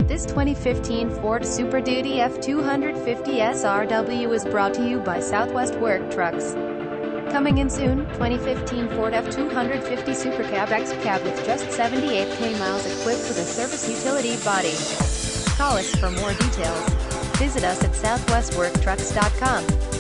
This 2015 Ford Super Duty F-250 SRW is brought to you by Southwest Work Trucks. Coming in soon, 2015 Ford F-250 SuperCab X-Cab with just 78k miles equipped with a service utility body. Call us for more details. Visit us at southwestworktrucks.com.